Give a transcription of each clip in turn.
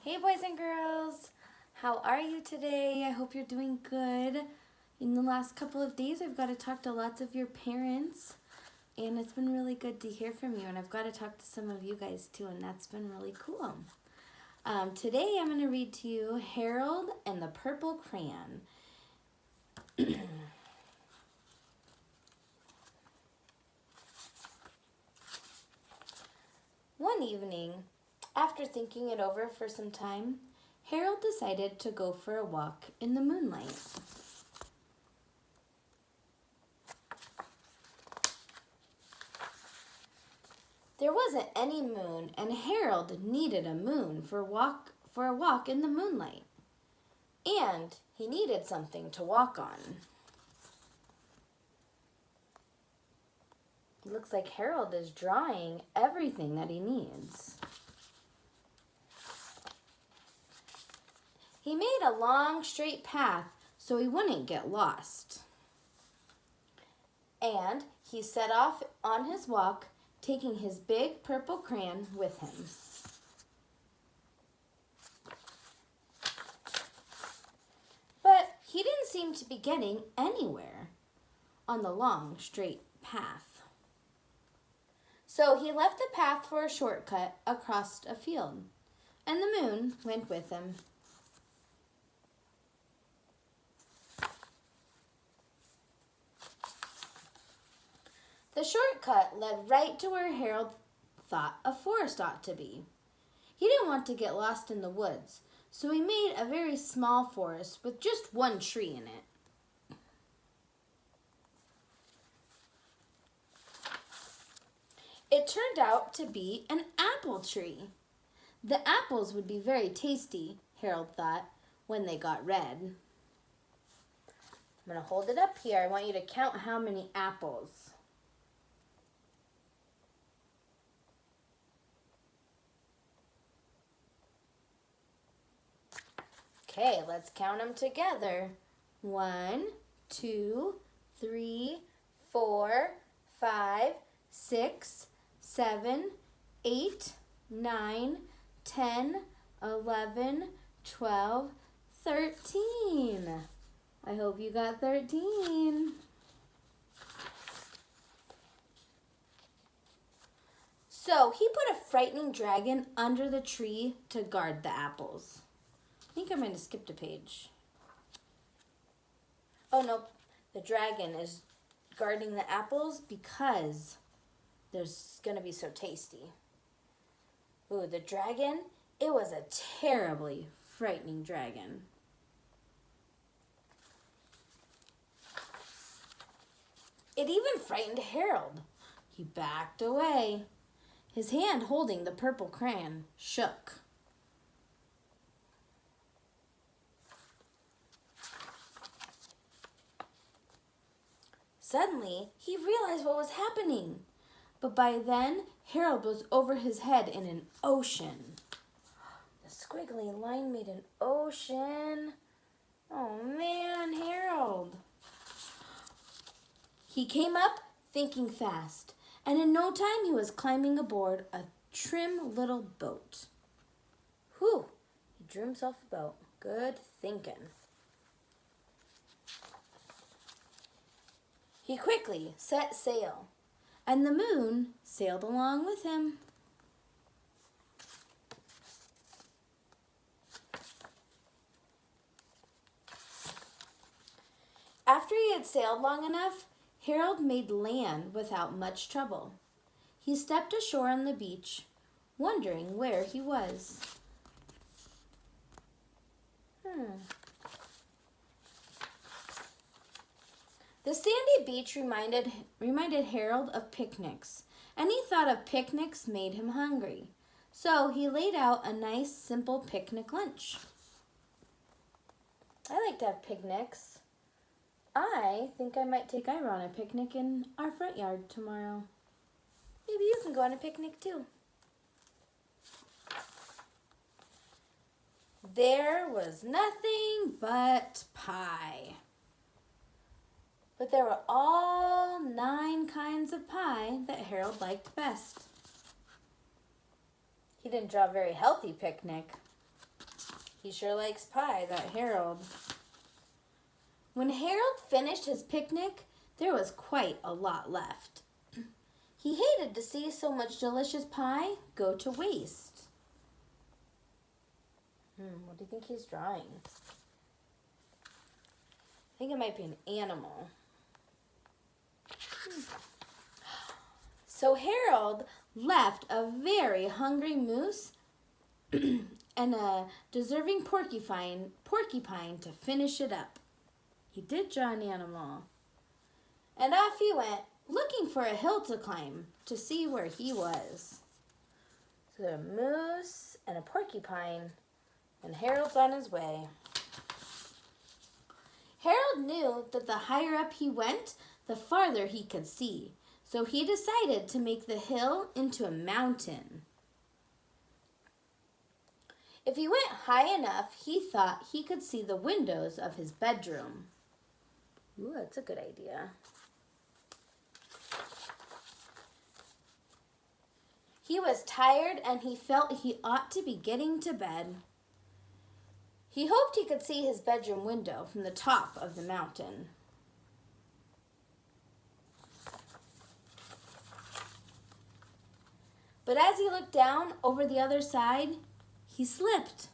Hey boys and girls, how are you today? I hope you're doing good. In the last couple of days I've got to talk to lots of your parents and it's been really good to hear from you, and I've got to talk to some of you guys too, and that's been really cool. Today I'm going to read to you Harold and the Purple Crayon. One evening, after thinking it over for some time, Harold decided to go for a walk in the moonlight. There wasn't any moon, and Harold needed a moon for a walk in the moonlight. And he needed something to walk on. It looks like Harold is drawing everything that he needs. He made a long, straight path so he wouldn't get lost. And he set off on his walk, taking his big purple crayon with him. But he didn't seem to be getting anywhere on the long, straight path. So he left the path for a shortcut across a field, and the moon went with him. The shortcut led right to where Harold thought a forest ought to be. He didn't want to get lost in the woods, so he made a very small forest with just one tree in it. It turned out to be an apple tree. The apples would be very tasty, Harold thought, when they got red. I'm going to hold it up here. I want you to count how many apples. Okay, let's count them together. 1, 2, 3, 4, 5, 6, 7, 8, 9, 10, 11, 12, 13. I hope you got 13. So he put a frightening dragon under the tree to guard the apples. I think I might have skipped a page. Oh no, the dragon is guarding the apples because there's going to be so tasty. Ooh, the dragon, it was a terribly frightening dragon. It even frightened Harold. He backed away. His hand holding the purple crayon shook. Suddenly, he realized what was happening. But by then, Harold was over his head in an ocean. The squiggly line made an ocean. Oh man, Harold. He came up thinking fast, and in no time he was climbing aboard a trim little boat. Whew, he drew himself a boat. Good thinking. He quickly set sail, and the moon sailed along with him. After he had sailed long enough, Harold made land without much trouble. He stepped ashore on the beach, wondering where he was. The sandy beach reminded Harold of picnics, and he thought of picnics made him hungry. So he laid out a nice, simple picnic lunch. I like to have picnics. I think I might take Ira on a picnic in our front yard tomorrow. Maybe you can go on a picnic too. There was nothing but pie. But there were all 9 kinds of pie that Harold liked best. He didn't draw a very healthy picnic. He sure likes pie, that Harold. When Harold finished his picnic, there was quite a lot left. He hated to see so much delicious pie go to waste. What do you think he's drawing? I think it might be an animal. So Harold left a very hungry moose and a deserving porcupine to finish it up. He did draw an animal. And off he went, looking for a hill to climb to see where he was. So a moose and a porcupine, and Harold's on his way. Harold knew that the higher up he went, the farther he could see. So he decided to make the hill into a mountain. If he went high enough, he thought he could see the windows of his bedroom. Ooh, that's a good idea. He was tired and he felt he ought to be getting to bed. He hoped he could see his bedroom window from the top of the mountain. But as he looked down over the other side, he slipped.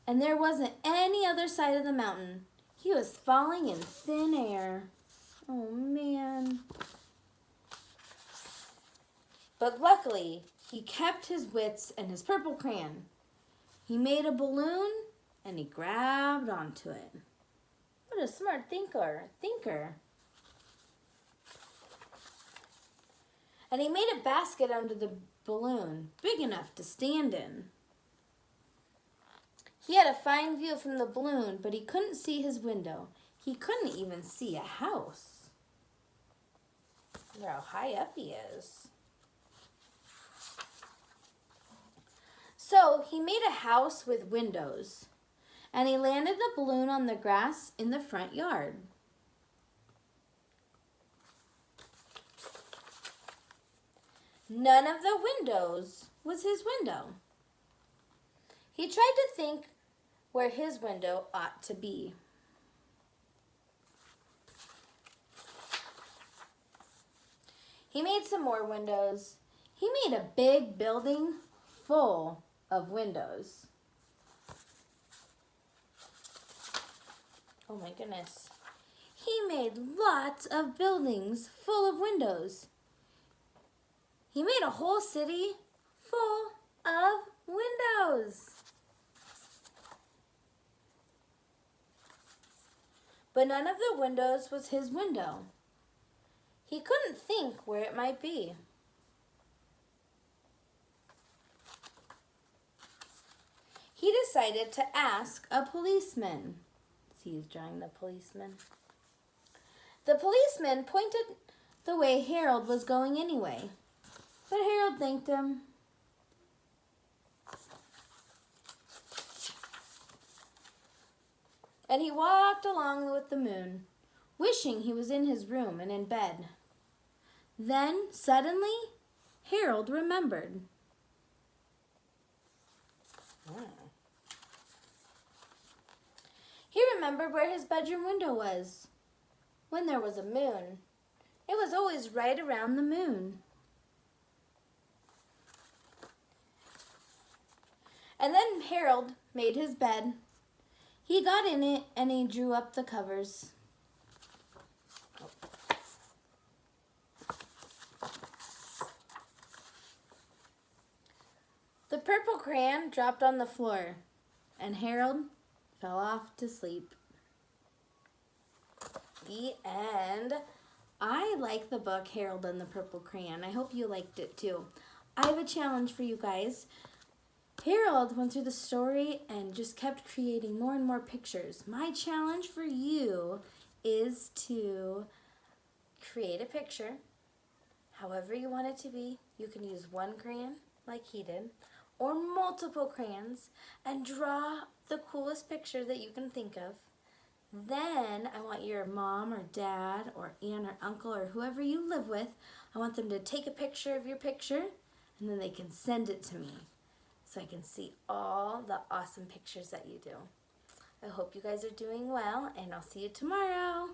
And there wasn't any other side of the mountain. He was falling in thin air. Oh, man. But luckily, he kept his wits and his purple crayon. He made a balloon and he grabbed onto it. What a smart thinker. And he made a basket under the balloon, big enough to stand in. He had a fine view from the balloon, but he couldn't see his window. He couldn't even see a house. Look how high up he is. So he made a house with windows, and he landed the balloon on the grass in the front yard. None of the windows was his window. He tried to think where his window ought to be. He made some more windows. He made a big building full of windows. Oh my goodness. He made lots of buildings full of windows. He made a whole city full of windows. But none of the windows was his window. He couldn't think where it might be. He decided to ask a policeman. See, he's drawing the policeman. The policeman pointed the way Harold was going anyway, but Harold thanked him. And he walked along with the moon, wishing he was in his room and in bed. Then, suddenly, Harold remembered. He remembered where his bedroom window was. When there was a moon, it was always right around the moon. And then Harold made his bed. He got in it and he drew up the covers. The purple crayon dropped on the floor, and Harold fell off to sleep. The end. I like the book Harold and the Purple Crayon. I hope you liked it too. I have a challenge for you guys. Harold went through the story and just kept creating more and more pictures. My challenge for you is to create a picture, however you want it to be. You can use one crayon like he did, or multiple crayons, and draw the coolest picture that you can think of. Then I want your mom or dad or aunt or uncle or whoever you live with, I want them to take a picture of your picture, and then they can send it to me. so I can see all the awesome pictures that you do. I hope you guys are doing well, and I'll see you tomorrow.